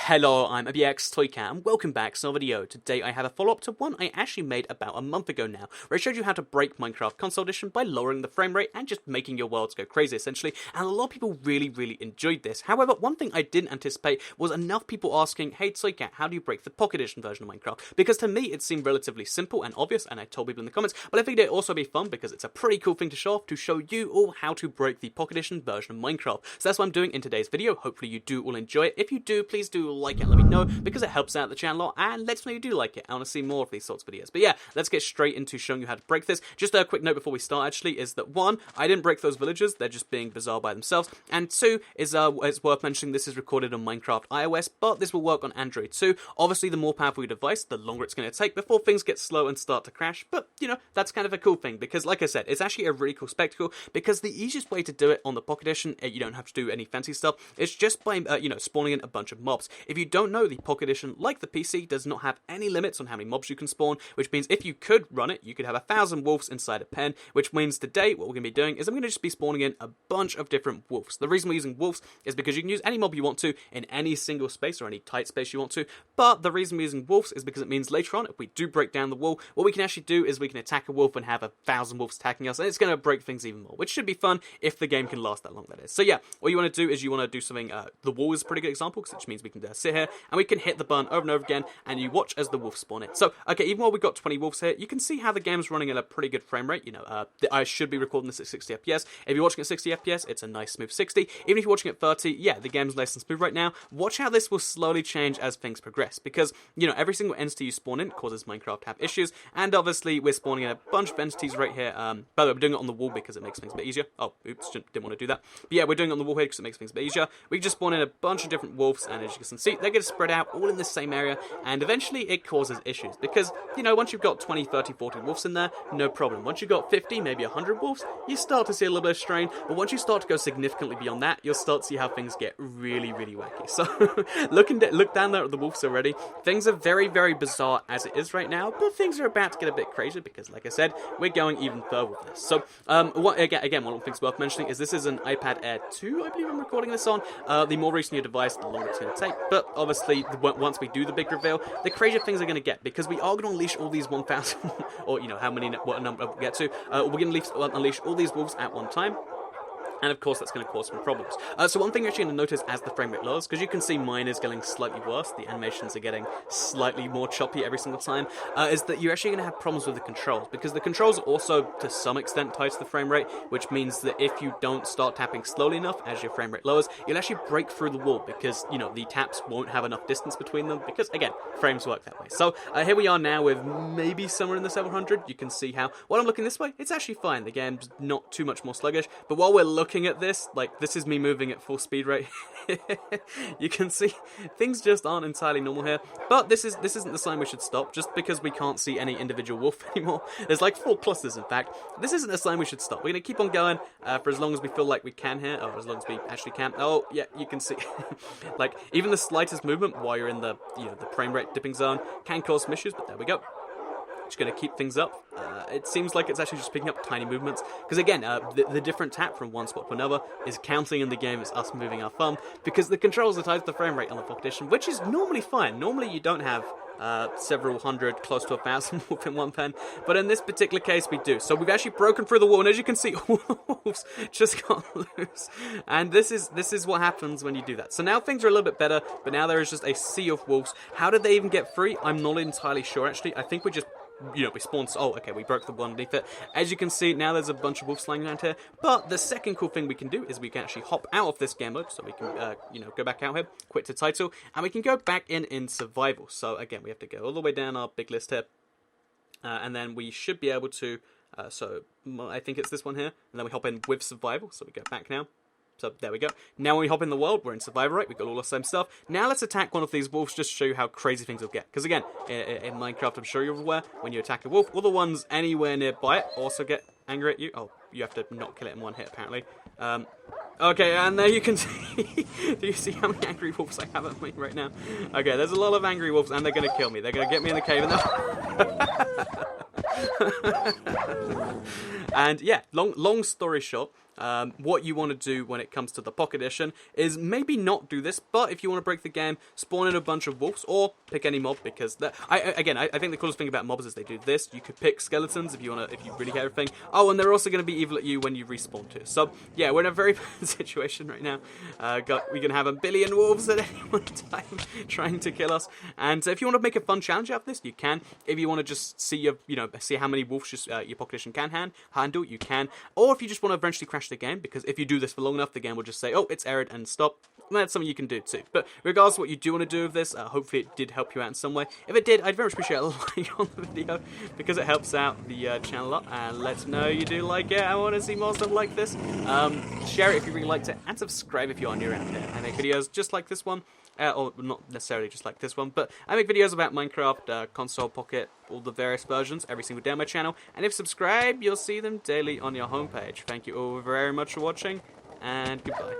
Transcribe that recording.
Hello, I'm ABX Toycat and welcome back to another video. Today I have a follow-up to one I actually made about a month ago now, where I showed you how to break Minecraft Console Edition by lowering the frame rate and just making your worlds go crazy essentially, and a lot of people really enjoyed this. However, one thing I didn't anticipate was enough people asking, hey Toycat, how do you break the Pocket Edition version of Minecraft? Because to me it seemed relatively simple and obvious, and I told people in the comments, but I figured it'd also be fun because it's a pretty cool thing to show off, to show you all how to break the Pocket Edition version of Minecraft. So that's what I'm doing in today's video. Hopefully you do all enjoy it. If you do, please do like it and let me know, because it helps out the channel a lot and lets me know you do like it. I want to see more of these sorts of videos. But yeah, let's get straight into showing you how to break this. Just a quick note before we start actually is that one, I didn't break those villagers, they're just being bizarre by themselves, and two is it's worth mentioning this is recorded on Minecraft iOS, but this will work on Android too. Obviously the more powerful your device, the longer it's going to take before things get slow and start to crash, but you know, that's kind of a cool thing, because like I said, it's actually a really cool spectacle, because the easiest way to do it on the Pocket Edition, you don't have to do any fancy stuff, it's just by spawning in a bunch of mobs. If you don't know, the Pocket Edition, like the PC, does not have any limits on how many mobs you can spawn, which means if you could run it, you could have 1,000 wolves inside a pen, which means today what we're going to be doing is I'm going to just be spawning in a bunch of different wolves. The reason we're using wolves is because you can use any mob you want to in any single space or any tight space you want to, but the reason we're using wolves is because it means later on, if we do break down the wall, what we can actually do is we can attack a wolf and have 1,000 wolves attacking us, and it's going to break things even more, which should be fun if the game can last that long, that is. So yeah, what you want to do is you want to do something, the wall is a pretty good example, because it just means we can sit here and we can hit the button over and over again, and you watch as the wolves spawn in. So, okay, even while we've got 20 wolves here, you can see how the game's running at a pretty good frame rate. You know, I should be recording this at 60 FPS. If you're watching at 60 FPS, it's a nice smooth 60. Even if you're watching at 30, yeah, the game's nice and smooth right now. Watch how this will slowly change as things progress, because, you know, every single entity you spawn in causes Minecraft to have issues, and obviously we're spawning in a bunch of entities right here. By the way, we're doing it on the wall because it makes things a bit easier. Oh, oops, didn't want to do that. But yeah, we're doing it on the wall here because it makes things a bit easier. We can just spawn in a bunch of different wolves, and as you can see, they're going to spread out all in the same area, and eventually it causes issues, because, you know, once you've got 20, 30, 40 wolves in there, no problem. Once you've got 50, maybe 100 wolves, you start to see a little bit of strain, but once you start to go significantly beyond that, you'll start to see how things get really wacky. So, look down there at the wolves already. Things are very bizarre as it is right now, but things are about to get a bit crazy, because, like I said, we're going even further with this. So, again, one of the things worth mentioning is this is an iPad Air 2, I believe I'm recording this on. The more recent your device, the longer it's going to take, but obviously, once we do the big reveal, the crazier things are going to get, because we are going to unleash all these 1,000, or, you know, what number we'll get to, we're going to unleash all these wolves at one time. And of course, that's going to cause some problems. So one thing you're actually going to notice as the frame rate lowers, because you can see mine is getting slightly worse, the animations are getting slightly more choppy every single time, is that you're actually going to have problems with the controls, because the controls are also, to some extent, tied to the frame rate, which means that if you don't start tapping slowly enough as your frame rate lowers, you'll actually break through the wall, because, you know, the taps won't have enough distance between them, because, again, frames work that way. So here we are now with maybe somewhere in the 700. You can see how, while I'm looking this way, it's actually fine. The game's not too much more sluggish, but while we're looking at this, like, this is me moving at full speed rate. You can see things just aren't entirely normal here, but this isn't the sign we should stop, just because we can't see any individual wolf anymore. There's like 4 clusters, in fact. This isn't a sign we should stop. We're gonna keep on going for as long as we feel like we can here, or as long as we actually can. Oh yeah, you can see like even the slightest movement while you're in the the frame rate dipping zone can cause some issues, but there we go. Just going to keep things up. It seems like it's actually just picking up tiny movements, because again, the different tap from one spot to another is counting in the game as us moving our thumb, because the controls are tied to the frame rate on the Pocket Edition, which is normally fine. Normally you don't have several hundred, close to 1,000 wolves in one pen, but in this particular case we do. So we've actually broken through the wall, and as you can see, all the wolves just got loose, and this is what happens when you do that. So now things are a little bit better, but now there is just a sea of wolves. How did they even get free? I'm not entirely sure, actually. I think we just, we spawned. Oh, okay, we broke the one underneath it. As you can see, now there's a bunch of wolves flying around here. But the second cool thing we can do is we can actually hop out of this game mode. So we can, go back out here, quit to title, and we can go back in survival. So again, we have to go all the way down our big list here. And then we should be able to, so I think it's this one here. And then we hop in with survival. So we go back now. So there we go. Now when we hop in the world, we're in survival, right? We've got all the same stuff. Now let's attack one of these wolves just to show you how crazy things will get. Because again, in Minecraft, I'm sure you're aware, when you attack a wolf, all the ones anywhere nearby it also get angry at you. Oh, you have to not kill it in one hit, apparently. Okay, and there you can see. Do you see how many angry wolves I have at me right now? Okay, there's a lot of angry wolves, and they're going to kill me. They're going to get me in the cave, and And yeah, long story short, what you want to do when it comes to the Pocket Edition is maybe not do this, but if you want to break the game, spawn in a bunch of wolves, or pick any mob, because I think the coolest thing about mobs is they do this. You could pick skeletons if you really hate everything. Oh, and they're also going to be evil at you when you respawn too. So yeah, we're in a very bad situation right now. We can have a billion wolves at any one time trying to kill us. And if you want to make a fun challenge out of this, you can. If you want to just see see how many wolves your Pocket Edition can handle, you can. Or if you just want to eventually crash the game, because if you do this for long enough, the game will just say, oh, it's errored, and stop. And that's something you can do too. But regardless of what you do want to do with this, hopefully it did help you out in some way. If it did, I'd very much appreciate a like on the video, because it helps out the channel a lot, and lets me know you do like it. I want to see more stuff like this. Share it if you really liked it, and subscribe if you're new around here. I make videos just like this one. Or not necessarily just like this one, but I make videos about Minecraft, console, pocket, all the various versions, every single day on my channel. And if you subscribe, you'll see them daily on your homepage. Thank you all very much for watching, and goodbye.